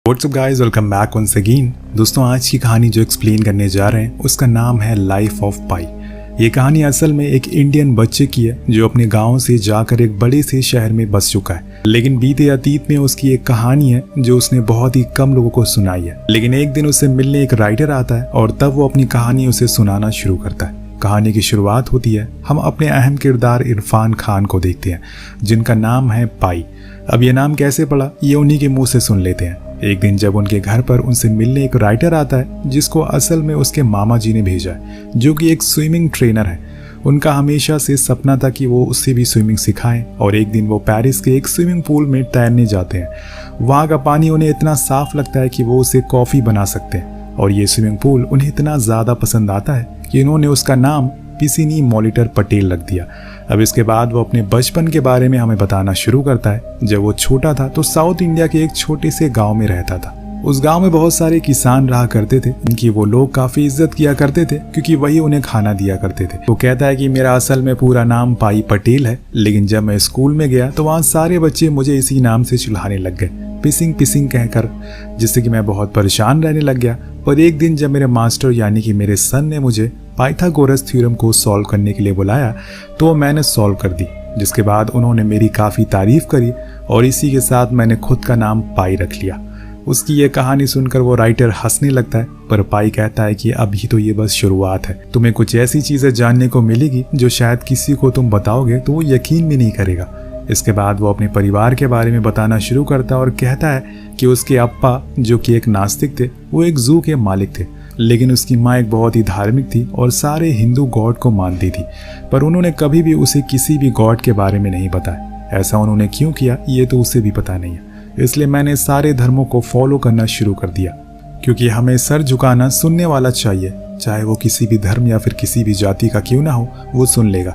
WhatsApp guys, welcome back once again. दोस्तों, आज की कहानी जो एक्सप्लेन करने जा रहे हैं उसका नाम है लाइफ ऑफ पाई। ये कहानी असल में एक इंडियन बच्चे की है जो अपने गांव से जाकर एक बड़े से शहर में बस चुका है, लेकिन बीते अतीत में उसकी एक कहानी है जो उसने बहुत ही कम लोगों को सुनाई है। लेकिन एक दिन उससे मिलने एक राइटर आता है और तब वो अपनी कहानी उसे सुनाना शुरू करता है। कहानी की शुरुआत होती है, हम अपने अहम किरदार इरफान खान को देखते हैं जिनका नाम है पाई। अब ये नाम कैसे पड़ा ये उन्हीं के मुंह से सुन लेते हैं। एक दिन जब उनके घर पर उनसे मिलने एक राइटर आता है जिसको असल में उसके मामा जी ने भेजा है, जो कि एक स्विमिंग ट्रेनर है। उनका हमेशा से सपना था कि वो उससे भी स्विमिंग सिखाएं और एक दिन वो पेरिस के एक स्विमिंग पूल में तैरने जाते हैं। वहाँ का पानी उन्हें इतना साफ लगता है कि वो उसे कॉफ़ी बना सकते हैं और ये स्विमिंग पूल उन्हें इतना ज़्यादा पसंद आता है कि उन्होंने उसका नाम पिसिनी मॉलिटर पटेल रख दिया। अब इसके बाद वो अपने बचपन के बारे में हमें बताना शुरू करता है। जब वो छोटा था तो साउथ इंडिया के एक छोटे से गांव में रहता था। उस गांव में बहुत सारे किसान रहा करते थे, इनकी वो लोग काफी इज्जत किया करते थे क्योंकि वही उन्हें खाना दिया करते थे। वो कहता है कि मेरा असल में पूरा नाम पाई पटेल है, लेकिन जब मैं स्कूल में गया तो वहाँ सारे बच्चे मुझे इसी नाम से चिल्लाने लग गए, पिसिंग पिसिंग कहकर, जिससे कि मैं बहुत परेशान रहने लग गया। पर एक दिन जब मेरे मास्टर यानी कि मेरे सन ने मुझे पाइथागोरस थ्योरम को सॉल्व करने के लिए बुलाया तो मैंने सॉल्व कर दी, जिसके बाद उन्होंने मेरी काफ़ी तारीफ करी और इसी के साथ मैंने खुद का नाम पाई रख लिया। उसकी ये कहानी सुनकर वो राइटर हंसने लगता है, पर पाई कहता है कि अभी तो ये बस शुरुआत है, तुम्हें कुछ ऐसी चीज़ें जानने को मिलेगी जो शायद किसी को तुम बताओगे तो वो यकीन भी नहीं करेगा। इसके बाद वो अपने परिवार के बारे में बताना शुरू करता है और कहता है कि उसके अप्पा जो कि एक नास्तिक थे, वो एक जू के मालिक थे, लेकिन उसकी माँ एक बहुत ही धार्मिक थी और सारे हिंदू गॉड को मानती थी, पर उन्होंने कभी भी उसे किसी भी गॉड के बारे में नहीं बताया। ऐसा उन्होंने क्यों किया ये तो उसे भी पता नहीं है, इसलिए मैंने सारे धर्मों को फॉलो करना शुरू कर दिया, क्योंकि हमें सर झुकाना सुनने वाला चाहिए, चाहे वो किसी भी धर्म या फिर किसी भी जाति का क्यों ना हो, वो सुन लेगा।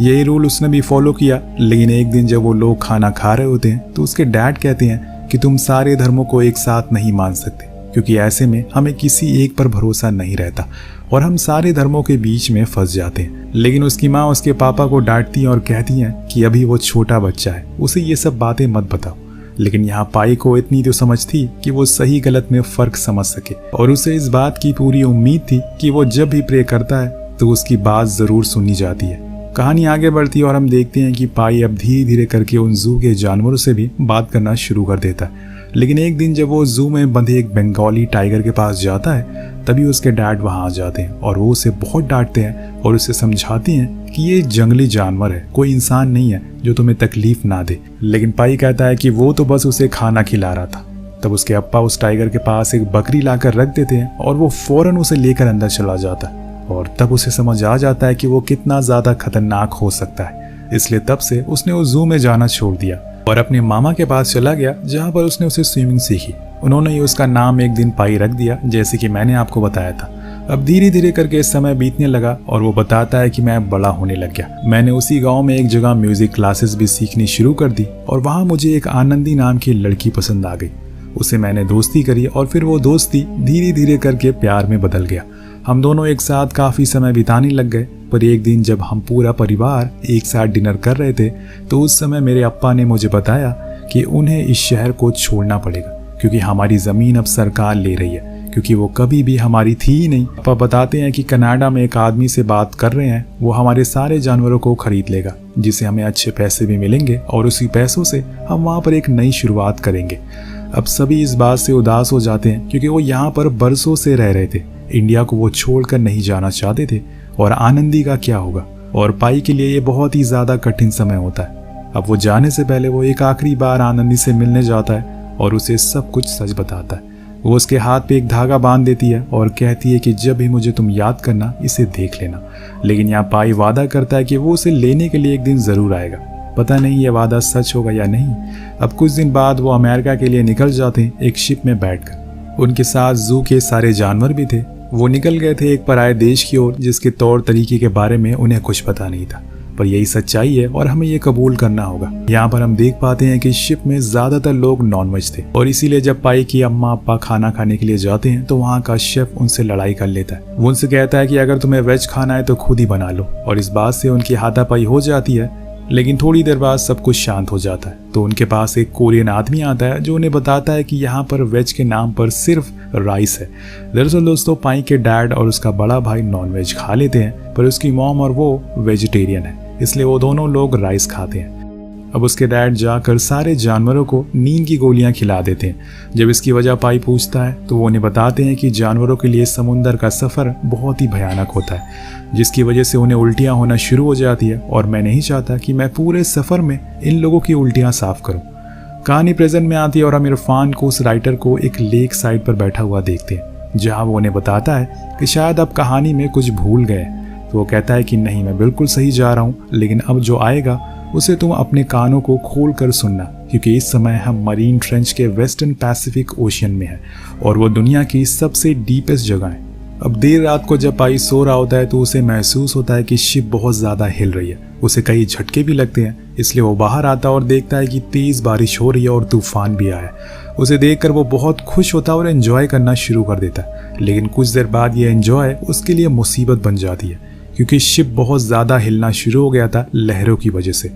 यही रूल उसने भी फॉलो किया। लेकिन एक दिन जब वो लोग खाना खा रहे होते हैं तो उसके डैड कहते हैं कि तुम सारे धर्मों को एक साथ नहीं मान सकते, क्योंकि ऐसे में हमें किसी एक पर भरोसा नहीं रहता और हम सारे धर्मों के बीच में फंस जाते हैं। लेकिन उसकी माँ उसके पापा को डांटती हैं और कहती हैं कि अभी वो छोटा बच्चा है, उसे ये सब बातें मत बताओ। लेकिन यहाँ पाई को इतनी तो समझ थी कि वो सही गलत में फर्क समझ सके और उसे इस बात की पूरी उम्मीद थी कि वो जब भी प्रे करता है तो उसकी बात जरूर सुनी जाती है। कहानी आगे बढ़ती है और हम देखते हैं कि पाई अब धीरे धीरे करके उन जू के जानवरों से भी बात करना शुरू कर देता है। लेकिन एक दिन जब वो जू में बंधे एक बंगाली टाइगर के पास जाता है तभी उसके डैड वहां आ जाते हैं और वो उसे बहुत डांटते हैं और उसे समझाती हैं कि ये जंगली जानवर है, कोई इंसान नहीं है जो तुम्हें तकलीफ ना दे। लेकिन पाई कहता है कि वो तो बस उसे खाना खिला रहा था। तब उसके अप्पा उस टाइगर के पास एक बकरी लाकर रख देते हैं और वो फौरन उसे लेकर अंदर चला जाता है और तब उसे समझ आ जाता है कि वो कितना ज्यादा खतरनाक हो सकता है। इसलिए तब से उसने उस जू में जाना छोड़ दिया और अपने मामा के पास चला गया जहाँ पर उसने उसे स्विमिंग सीखी। उन्होंने ही उसका नाम एक दिन पाई रख दिया, जैसे कि मैंने आपको बताया था। अब धीरे धीरे करके समय बीतने लगा और वो बताता है कि मैं बड़ा होने लग गया। मैंने उसी गांव में एक जगह म्यूजिक क्लासेस भी सीखनी शुरू कर दी और वहाँ मुझे एक आनंदी नाम की लड़की पसंद आ गई। उसे मैंने दोस्ती करी और फिर वो दोस्ती धीरे धीरे करके प्यार में बदल गया। हम दोनों एक साथ काफ़ी समय बिताने लग गए। पर एक दिन जब हम पूरा परिवार एक साथ डिनर कर रहे थे तो उस समय मेरे अप्पा ने मुझे बताया कि उन्हें इस शहर को छोड़ना पड़ेगा क्योंकि हमारी ज़मीन अब सरकार ले रही है, क्योंकि वो कभी भी हमारी थी ही नहीं। अप्पा बताते हैं कि कनाडा में एक आदमी से बात कर रहे हैं, वो हमारे सारे जानवरों को खरीद लेगा, जिससे हमें अच्छे पैसे भी मिलेंगे और उसी पैसों से हम वहाँ पर एक नई शुरुआत करेंगे। अब सभी इस बात से उदास हो जाते हैं क्योंकि वो यहाँ पर बरसों से रह रहे थे, इंडिया को वो छोड़कर नहीं जाना चाहते थे। और आनंदी का क्या होगा? और पाई के लिए ये बहुत ही ज़्यादा कठिन समय होता है। अब वो जाने से पहले वो एक आखिरी बार आनंदी से मिलने जाता है और उसे सब कुछ सच बताता है। वो उसके हाथ पे एक धागा बांध देती है और कहती है कि जब भी मुझे तुम याद करना इसे देख लेना। लेकिन यहाँ पाई वादा करता है कि वो उसे लेने के लिए एक दिन ज़रूर आएगा। पता नहीं ये वादा सच होगा या नहीं। अब कुछ दिन बाद वो अमेरिका के लिए निकल जाते हैं एक शिप में बैठकर। उनके साथ जू के सारे जानवर भी थे। वो निकल गए थे एक पराये देश की ओर जिसके तौर तरीके के बारे में उन्हें कुछ पता नहीं था, पर यही सच्चाई है और हमें ये कबूल करना होगा। यहाँ पर हम देख पाते हैं कि शिप में ज्यादातर लोग नॉनवेज थे और इसीलिए जब पाई की अम्मा अप्पा खाना खाने के लिए जाते हैं तो वहाँ का शेफ उनसे लड़ाई कर लेता है। वो उनसे कहता है कि अगर तुम्हें वेज खाना है तो खुद ही बना लो और इस बात से उनकी हाथापाई हो जाती है। लेकिन थोड़ी देर बाद सब कुछ शांत हो जाता है। तो उनके पास एक कोरियन आदमी आता है जो उन्हें बताता है कि यहाँ पर वेज के नाम पर सिर्फ राइस है। दरअसल दोस्तों पाई के डैड और उसका बड़ा भाई नॉनवेज खा लेते हैं, पर उसकी मॉम और वो वेजिटेरियन है, इसलिए वो दोनों लोग राइस खाते हैं। अब उसके डैड जाकर सारे जानवरों को नींद की गोलियां खिला देते हैं। जब इसकी वजह पाई पूछता है तो वो उन्हें बताते हैं कि जानवरों के लिए समुंदर का सफ़र बहुत ही भयानक होता है, जिसकी वजह से उन्हें उल्टियां होना शुरू हो जाती है, और मैं नहीं चाहता कि मैं पूरे सफ़र में इन लोगों की उल्टियां साफ करूं। कहानी प्रेजेंट में आती है और हम इरफान को, उस राइटर को, एक लेक साइड पर बैठा हुआ देखते हैं, जहाँ वो उन्हें बताता है कि शायद अब कहानी में कुछ भूल गए। तो वो कहता है कि नहीं, मैं बिल्कुल सही जा रहा हूँ, लेकिन अब जो आएगा उसे तुम अपने कानों को खोल कर सुनना, क्योंकि इस समय हम मरीन ट्रेंच के वेस्टर्न पैसिफिक ओशियन में हैं और वो दुनिया की सबसे डीपेस्ट जगह है। अब देर रात को जब पाई सो रहा होता है तो उसे महसूस होता है कि शिप बहुत ज़्यादा हिल रही है। उसे कई झटके भी लगते हैं, इसलिए वो बाहर आता है और देखता है कि तेज़ बारिश हो रही है और तूफान भी आया है। उसे देखकर वो बहुत खुश होता है और एंजॉय करना शुरू कर देता है, लेकिन कुछ देर बाद ये एंजॉय उसके लिए मुसीबत बन जाती है, क्योंकि शिप बहुत ज़्यादा हिलना शुरू हो गया था लहरों की वजह से,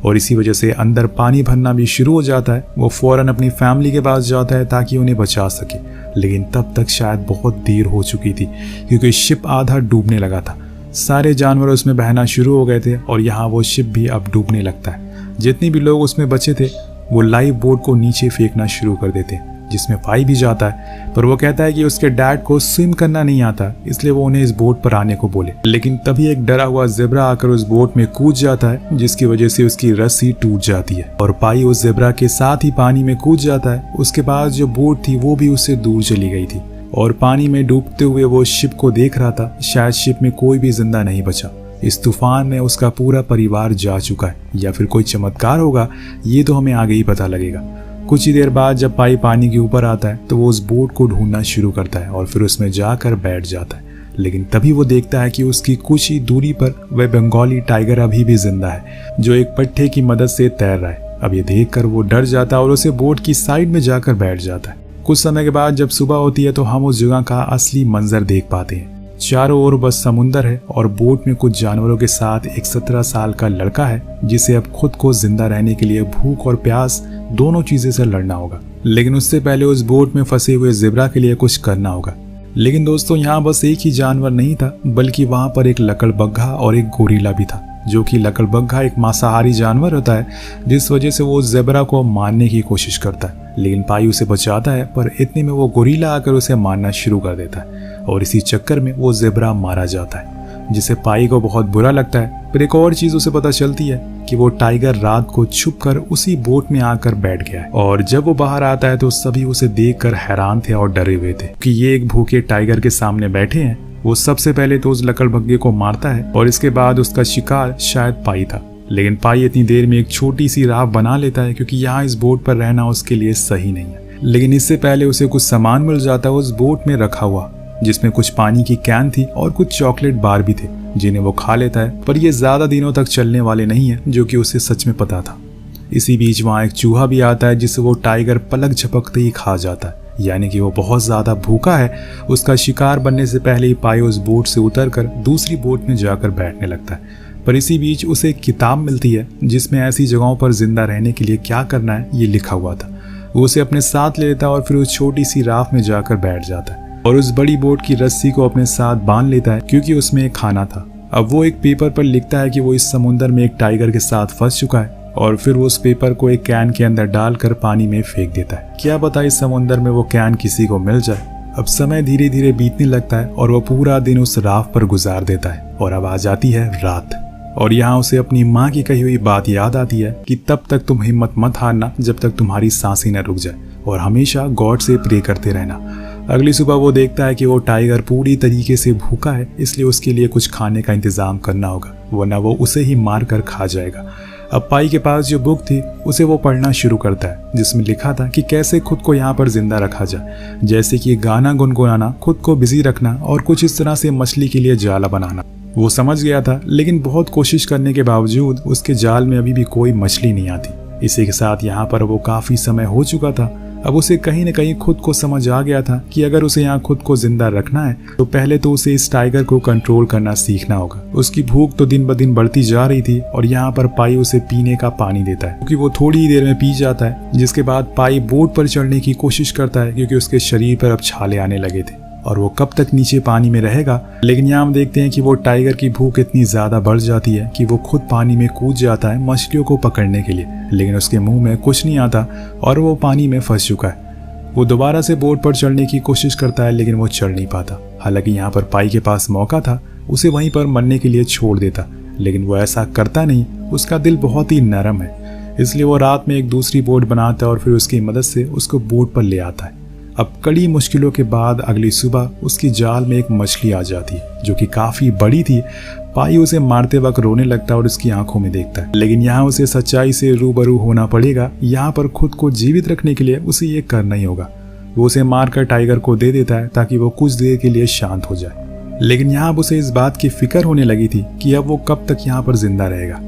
और इसी वजह से अंदर पानी भरना भी शुरू हो जाता है। वो फ़ौरन अपनी फैमिली के पास जाता है ताकि उन्हें बचा सके, लेकिन तब तक शायद बहुत देर हो चुकी थी, क्योंकि शिप आधा डूबने लगा था। सारे जानवर उसमें बहना शुरू हो गए थे और यहाँ वो शिप भी अब डूबने लगता है। जितने भी लोग उसमें बचे थे वो लाइफ बोट को नीचे फेंकना शुरू कर देते हैं, जिसमें पाई भी जाता है, पर वो कहता है कि उसके डैड को स्विम करना नहीं आता, इसलिए वो उन्हें इस बोट पर आने को बोले। लेकिन तभी एक डरा हुआ ज़ेब्रा आकर उस बोट में कूद जाता है, जिसकी वजह से उसकी रस्सी टूट जाती है और पाई उस ज़ेब्रा के साथ ही पानी में कूद जाता है। उसके बाद जो बोट थी वो भी उससे दूर चली गई थी और पानी में डूबते हुए वो शिप को देख रहा था। शायद शिप में कोई भी जिंदा नहीं बचा। इस तूफान में उसका पूरा परिवार जा चुका है, या फिर कोई चमत्कार होगा, ये तो हमें आगे ही पता लगेगा। कुछ ही देर बाद जब पाई पानी के ऊपर आता है तो वो उस बोट को ढूंढना शुरू करता है और फिर उसमें जाकर बैठ जाता है। लेकिन तभी वो देखता है कि उसकी कुछ ही दूरी पर वह बंगाली टाइगर अभी भी जिंदा है, जो एक पट्टे की मदद से तैर रहा है। अब ये देखकर वो डर जाता है और उसे बोट की साइड में जाकर बैठ जाता है। कुछ समय के बाद जब सुबह होती है तो हम उस जगह का असली मंजर देख पाते हैं। चारों ओर बस समुंदर है और बोट में कुछ जानवरों के साथ एक 17 साल का लड़का है, जिसे अब खुद को जिंदा रहने के लिए भूख और प्यास दोनों चीजें से लड़ना होगा। लेकिन उससे पहले उस बोट में फंसे हुए ज़ेब्रा के लिए कुछ करना होगा। लेकिन दोस्तों यहाँ बस एक ही जानवर नहीं था, बल्कि वहाँ पर एक लकड़बग्घा और एक गोरिल्ला भी था, जो कि लकड़बग्घा एक मांसाहारी जानवर होता है, जिस वजह से वो ज़ेब्रा को मारने की कोशिश करता है। लेकिन पाई उसे बचाता है, पर इतने में वो गोरिल्ला आकर उसे मारना शुरू कर देता है और इसी चक्कर में वो ज़ेब्रा मारा जाता है, जिसे पाई को बहुत बुरा लगता है। फिर एक और चीज़ उसे पता चलती है कि वो टाइगर रात को छुपकर उसी बोट में आकर बैठ गया है, और जब वो बाहर आता है तो सभी उसे देखकर हैरान थे और डरे हुए थे कि ये एक भूखे टाइगर के सामने बैठे हैं। वो सबसे पहले तो उस लकड़बग्घे को मारता है और इसके बाद उसका शिकार शायद पाई था। लेकिन पाई इतनी देर में एक छोटी सी राह बना लेता है, क्योंकि यहाँ इस बोट पर रहना उसके लिए सही नहीं है। लेकिन इससे पहले उसे कुछ सामान मिल जाता है उस बोट में रखा हुआ, जिसमें कुछ पानी की कैन थी और कुछ चॉकलेट बार भी थे, जिन्हें वो खा लेता है, पर ये ज्यादा दिनों तक चलने वाले नहीं है, जो कि उसे सच में पता था। इसी बीच वहाँ एक चूहा भी आता है, जिसे वो टाइगर पलक झपकते ही खा जाता है, यानी कि वो बहुत ज्यादा भूखा है। उसका शिकार बनने से पहले ही पाई उस बोट से उतरकर दूसरी बोट में जाकर बैठने लगता है। पर इसी बीच उसे एक किताब मिलती है, जिसमें ऐसी जगहों पर जिंदा रहने के लिए क्या करना है ये लिखा हुआ था। वो उसे अपने साथ ले लेता है और फिर उस छोटी सी राफ्ट में जाकर बैठ जाता है और उस बड़ी बोट की रस्सी को अपने साथ बांध लेता है, क्योंकि उसमें एक खाना था। अब वो एक पेपर पर लिखता है कि वो इस समुंदर में एक टाइगर के साथ फंस चुका है, और फिर वो उस पेपर को एक कैन के अंदर डालकर पानी में फेंक देता है। क्या पता इस समुंदर में वो कैन किसी को मिल जाए। अब समय धीरे धीरे बीतने लगता है और वो पूरा दिन उस राफ्ट पर गुजार देता है, और अब आ जाती है रात। और यहाँ उसे अपनी माँ की कही हुई बात याद आती है कि तब तक तुम हिम्मत मत हारना जब तक तुम्हारी सांसें न रुक जाए, और हमेशा गॉड से प्रे करते रहना। अगली सुबह वो देखता है कि वो टाइगर पूरी तरीके से भूखा है, इसलिए उसके लिए कुछ खाने का इंतजाम करना होगा, वरना वो उसे ही मार कर खा जाएगा। अब पाई के पास जो बुक थी उसे वो पढ़ना शुरू करता है, जिसमें लिखा था कि कैसे खुद को यहाँ पर जिंदा रखा जाए, जैसे कि गाना गुनगुनाना, खुद को बिजी रखना और कुछ इस तरह से मछली के लिए जाला बनाना। वो समझ गया था, लेकिन बहुत कोशिश करने के बावजूद उसके जाल में अभी भी कोई मछली नहीं आती। इसी के साथ यहाँ पर वो काफी समय हो चुका था। अब उसे कहीं न कहीं खुद को समझ आ गया था कि अगर उसे यहाँ खुद को जिंदा रखना है तो पहले तो उसे इस टाइगर को कंट्रोल करना सीखना होगा। उसकी भूख तो दिन ब दिन बढ़ती जा रही थी और यहाँ पर पाई उसे पीने का पानी देता है, क्योंकि वो थोड़ी ही देर में पी जाता है। जिसके बाद पाई बोट पर चढ़ने की कोशिश करता है, क्योंकि उसके शरीर पर अब छाले आने लगे थे और वो कब तक नीचे पानी में रहेगा। लेकिन यहाँ हम देखते हैं कि वो टाइगर की भूख इतनी ज्यादा बढ़ जाती है कि वो खुद पानी में कूद जाता है मछलियों को पकड़ने के लिए, लेकिन उसके मुंह में कुछ नहीं आता और वो पानी में फंस चुका है। वो दोबारा से बोट पर चढ़ने की कोशिश करता है, लेकिन वो चढ़ नहीं पाता। हालांकि यहाँ पर पाई के पास मौका था, उसे वहीं पर मरने के लिए छोड़ देता, लेकिन वो ऐसा करता नहीं। उसका दिल बहुत ही नरम है, इसलिए वो रात में एक दूसरी बोट बनाता है और फिर उसकी मदद से उसको बोट पर ले आता है। अब कड़ी मुश्किलों के बाद अगली सुबह उसकी जाल में एक मछली आ जाती है जो कि काफी बड़ी थी। पाई उसे मारते वक्त रोने लगता है और उसकी आंखों में देखता है, लेकिन यहाँ उसे सच्चाई से रूबरू होना पड़ेगा। यहाँ पर खुद को जीवित रखने के लिए उसे ये करना ही होगा। वो उसे मारकर टाइगर को दे देता है ताकि वो कुछ देर के लिए शांत हो जाए। लेकिन यहाँ अब उसे इस बात की फिक्र होने लगी थी कि अब वो कब तक यहाँ पर जिंदा रहेगा।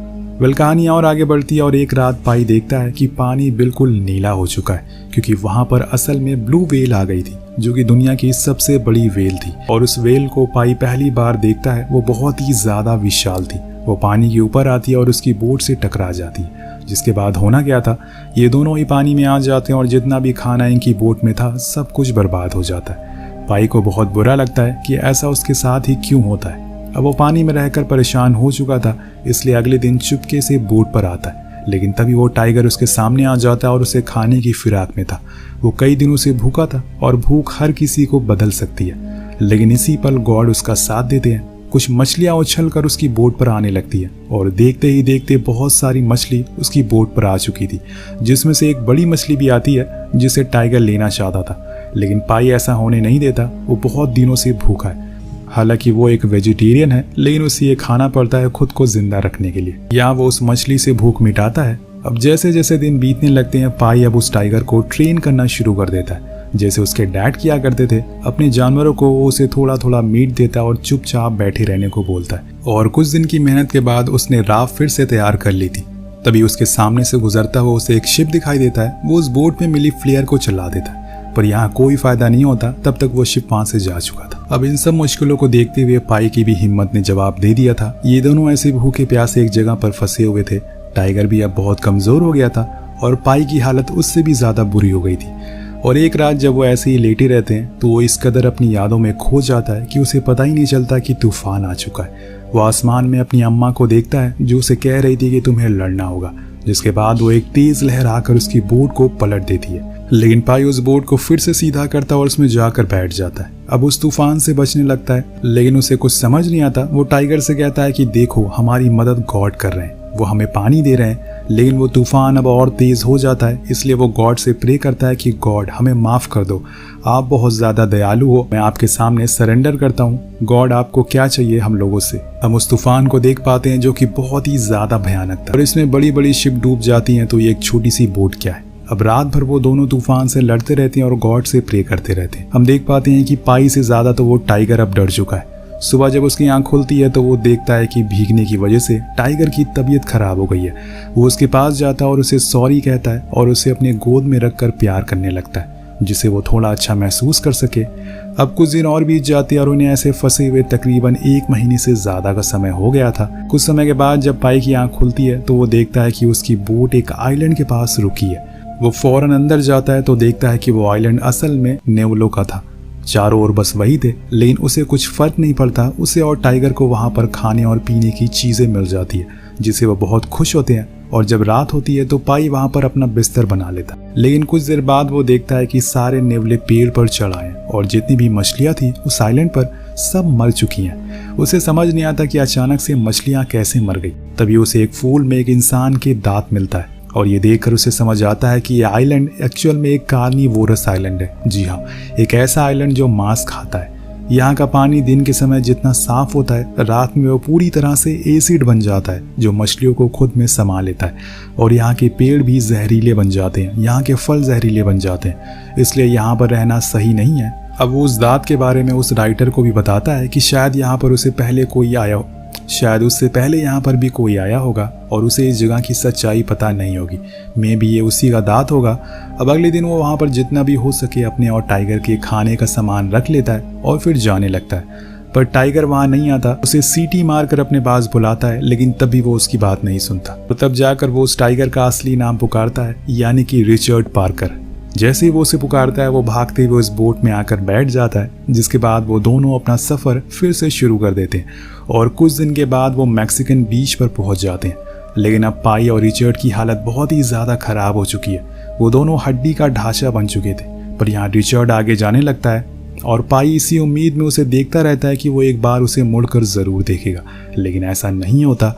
कहानी और आगे बढ़ती है और एक रात पाई देखता है कि पानी बिल्कुल नीला हो चुका है, क्योंकि वहां पर असल में ब्लू व्हेल आ गई थी, जो कि दुनिया की सबसे बड़ी व्हेल थी। और उस व्हेल को पाई पहली बार देखता है, वो बहुत ही ज्यादा विशाल थी। वो पानी के ऊपर आती है और उसकी बोट से टकरा जाती है, जिसके बाद होना क्या था, ये दोनों ही पानी में आ जाते हैं और जितना भी खाना इनकी बोट में था सब कुछ बर्बाद हो जाता है। पाई को बहुत बुरा लगता है कि ऐसा उसके साथ ही क्यों होता है। अब वो पानी में रहकर परेशान हो चुका था, इसलिए अगले दिन चुपके से बोट पर आता है। लेकिन तभी वो टाइगर उसके सामने आ जाता है और उसे खाने की फिराक में था। वो कई दिनों से भूखा था और भूख हर किसी को बदल सकती है, लेकिन इसी पल गॉड उसका साथ देते हैं। कुछ मछलियां उछल कर उसकी बोट पर आने लगती है और देखते ही देखते बहुत सारी मछली उसकी बोट पर आ चुकी थी, जिसमें से एक बड़ी मछली भी आती है जिसे टाइगर लेना चाहता था। लेकिन पाई ऐसा होने नहीं देता। वो बहुत दिनों से भूखा है। हालांकि वो एक वेजिटेरियन है, लेकिन उसे ये खाना पड़ता है खुद को जिंदा रखने के लिए। या वो उस मछली से भूख मिटाता है। अब जैसे जैसे दिन बीतने लगते हैं, पाई अब उस टाइगर को ट्रेन करना शुरू कर देता है, जैसे उसके डैड किया करते थे। अपने जानवरों को वो उसे थोड़ा थोड़ा मीट देता और चुपचाप बैठे रहने को बोलता है। और कुछ दिन की मेहनत के बाद उसने राफ्ट फिर से तैयार कर ली थी। तभी उसके सामने से गुजरता हुआ उसे एक शिप दिखाई देता है। वो उस बोट में मिली फ्लेयर को चला देता है, पर यहाँ कोई फायदा नहीं होता। तब तक वो शिप वहां से जा चुका था। अब इन सब मुश्किलों को देखते हुए पाई की भी हिम्मत ने जवाब दे दिया था। ये दोनों ऐसे भूखे प्यासे एक जगह पर फंसे हुए थे। टाइगर भी अब बहुत कमजोर हो गया था और पाई की हालत उससे भी ज्यादा बुरी हो गई थी। और एक रात जब वो ऐसे ही लेटे रहते हैं तो वो इस कदर अपनी यादों में खो जाता है कि उसे पता ही नहीं चलता कि तूफान आ चुका है। वो आसमान में अपनी अम्मा को देखता है जो उसे कह रही थी कि तुम्हें लड़ना होगा, जिसके बाद वो एक तेज लहर आकर उसकी बोट को पलट देती है। लेकिन पाई उस बोट को फिर से सीधा करता और उसमें जाकर बैठ जाता है। अब उस तूफान से बचने लगता है, लेकिन उसे कुछ समझ नहीं आता। वो टाइगर से कहता है कि देखो हमारी मदद गॉड कर रहे हैं, वो हमें पानी दे रहे हैं। लेकिन वो तूफान अब और तेज हो जाता है, इसलिए वो गॉड से प्रे करता है कि गॉड हमें माफ कर दो, आप बहुत ज्यादा दयालु हो, मैं आपके सामने सरेंडर करता हूँ। गॉड आपको क्या चाहिए हम लोगों से। हम उस तूफान को देख पाते हैं जो कि बहुत ही ज्यादा भयानक था और इसमें बड़ी बड़ी शिप डूब जाती हैं, तो ये एक छोटी सी बोट क्या है। अब रात भर वो दोनों तूफान से लड़ते रहते हैं और गॉड से प्रे करते रहते हैं। हम देख पाते हैं कि पाई से ज्यादा तो वो टाइगर अब डर चुका है। सुबह जब उसकी आंख खुलती है तो वो देखता है कि भीगने की वजह से टाइगर की तबीयत खराब हो गई है। वो उसके पास जाता है और उसे सॉरी कहता है और उसे अपने गोद में रखकर प्यार करने लगता है, जिसे वो थोड़ा अच्छा महसूस कर सके। अब कुछ दिन और बीत जाते हैं और उन्हें ऐसे फंसे हुए तकरीबन 1 महीने से ज्यादा का समय हो गया था। कुछ समय के बाद जब पाई की आंख खुलती है तो वो देखता है कि उसकी बोट एक आइलैंड के पास रुकी है। वो फौरन अंदर जाता है तो देखता है कि वो आइलैंड असल में नेवलो का था। चारों ओर बस वही थे, लेकिन उसे कुछ फर्क नहीं पड़ता। उसे और टाइगर को वहां पर खाने और पीने की चीजें मिल जाती है, जिससे वो बहुत खुश होते हैं। और जब रात होती है तो पाई वहां पर अपना बिस्तर बना लेता। लेकिन कुछ देर बाद वो देखता है कि सारे नेवले पेड़ पर चढ़ आए और जितनी भी मछलियां थी उस आइलैंड पर सब मर चुकी हैं। उसे समझ नहीं आता कि अचानक से मछलियां कैसे मर गई। तभी उसे एक फूल में एक इंसान के दांत मिलता है और ये देखकर उसे समझ आता है कि ये आइलैंड एक्चुअल में एक कार्निवोरस आइलैंड है। जी हाँ, एक ऐसा आइलैंड जो मांस खाता है। यहाँ का पानी दिन के समय जितना साफ होता है, रात में वो पूरी तरह से एसिड बन जाता है जो मछलियों को खुद में समा लेता है। और यहाँ के पेड़ भी जहरीले बन जाते हैं, यहाँ के फल जहरीले बन जाते हैं, इसलिए यहाँ पर रहना सही नहीं है। अब वो उस दांत के बारे में उस राइटर को भी बताता है कि शायद यहाँ पर उसे पहले कोई आया हो, शायद उससे पहले यहाँ पर भी कोई आया होगा और उसे इस जगह की सच्चाई पता नहीं होगी। मे बी ये उसी का दांत होगा। अब अगले दिन वो वहाँ पर जितना भी हो सके अपने और टाइगर के खाने का सामान रख लेता है और फिर जाने लगता है। पर टाइगर वहाँ नहीं आता, उसे सीटी मारकर अपने पास बुलाता है, लेकिन तब भी वो उसकी बात नहीं सुनता। तो तब जाकर वो उस टाइगर का असली नाम पुकारता है, यानी कि रिचर्ड पार्कर। जैसे ही वो उसे पुकारता है वो भागते हुए उस बोट में आकर बैठ जाता है, जिसके बाद वो दोनों अपना सफ़र फिर से शुरू कर देते हैं और कुछ दिन के बाद वो मैक्सिकन बीच पर पहुंच जाते हैं। लेकिन अब पाई और रिचर्ड की हालत बहुत ही ज़्यादा ख़राब हो चुकी है। वो दोनों हड्डी का ढांचा बन चुके थे। पर यहाँ रिचर्ड आगे जाने लगता है और पाई इसी उम्मीद में उसे देखता रहता है कि वो एक बार उसे मुड़कर ज़रूर देखेगा, लेकिन ऐसा नहीं होता।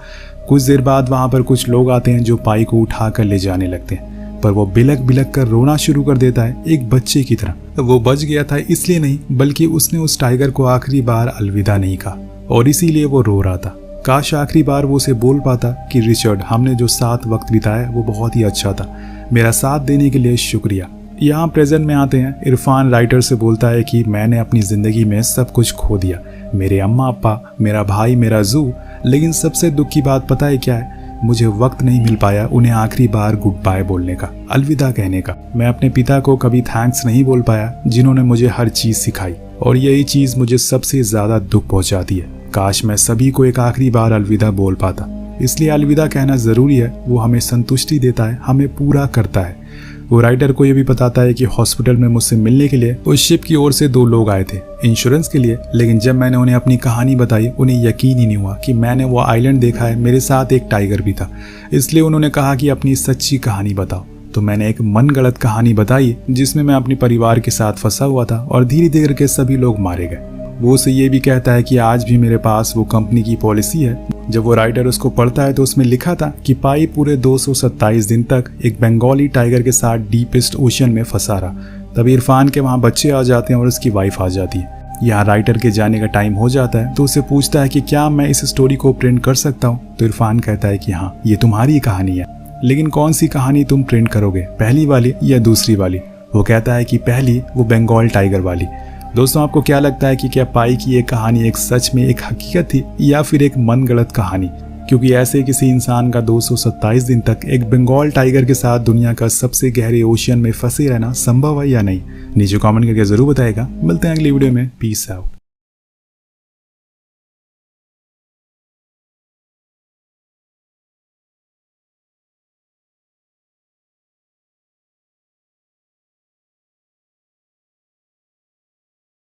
कुछ देर बाद वहाँ पर कुछ लोग आते हैं जो पाई को उठा कर ले जाने लगते हैं, पर वो बिलक बिलक कर रोना शुरू कर देता है, एक बच्चे की तरह। वो बच गया था इसलिए नहीं, बल्कि उसने उस टाइगर को आखिरी बार अलविदा नहीं कहा और इसीलिए वो रो रहा था। काश आखिरी बार वो उसे बोल पाता कि रिचर्ड, हमने जो साथ वक्त बिताया वो बहुत ही अच्छा था, मेरा साथ देने के लिए शुक्रिया। यहाँ प्रेजेंट में आते हैं। इरफान राइटर से बोलता है कि मैंने अपनी ज़िंदगी में सब कुछ खो दिया, मेरे अम्मा अप्पा, मेरा भाई, मेरा जू, लेकिन सबसे दुख की बात पता है क्या है? मुझे वक्त नहीं मिल पाया उन्हें आखिरी बार गुड बाय बोलने का, अलविदा कहने का। मैं अपने पिता को कभी थैंक्स नहीं बोल पाया, जिन्होंने मुझे हर चीज़ सिखाई, और यही चीज़ मुझे सबसे ज़्यादा दुख पहुँचाती है। काश मैं सभी को एक आखिरी बार अलविदा बोल पाता। इसलिए अलविदा कहना ज़रूरी है। वो हमें संतुष्टि देता है, हमें पूरा करता है। वो राइटर को ये भी बताता है कि हॉस्पिटल में मुझसे मिलने के लिए उस शिप की ओर से 2 लोग आए थे इंश्योरेंस के लिए, लेकिन जब मैंने उन्हें अपनी कहानी बताई उन्हें यकीन ही नहीं हुआ कि मैंने वो आइलैंड देखा है, मेरे साथ एक टाइगर भी था। इसलिए उन्होंने कहा कि अपनी सच्ची कहानी बताओ। तो मैंने एक मनगढ़ंत कहानी बताई जिसमें मैं अपने परिवार के साथ फंसा हुआ था और धीरे धीरे करके सभी लोग मारे गए। वो उसे ये भी कहता है कि आज भी मेरे पास वो कंपनी की पॉलिसी है। जब वो राइटर उसको पढ़ता है तो उसमें लिखा था कि पाई पूरे 227 दिन तक एक बंगाली टाइगर के साथ डीपेस्ट ओशन में फंसा रहा। तभी इरफान के वहाँ बच्चे आ जाते हैं और उसकी वाइफ आ जाती है। यहाँ राइटर के जाने का टाइम हो जाता है तो उसे पूछता है कि क्या मैं इस स्टोरी को प्रिंट कर सकता हूँ। तो इरफान कहता है कि हाँ, ये तुम्हारी कहानी है, लेकिन कौन सी कहानी तुम प्रिंट करोगे, पहली वाली या दूसरी वाली? वो कहता है कि पहली, वो बंगाल टाइगर वाली। दोस्तों, आपको क्या लगता है कि क्या पाई की ये कहानी एक सच में एक हकीकत थी या फिर एक मनगढ़ंत कहानी? क्योंकि ऐसे किसी इंसान का 227 दिन तक एक बंगाल टाइगर के साथ दुनिया का सबसे गहरे ओशियन में फंसे रहना संभव है या नहीं? नीचे कमेंट करके जरूर बताएगा। मिलते हैं अगली वीडियो में। Peace out.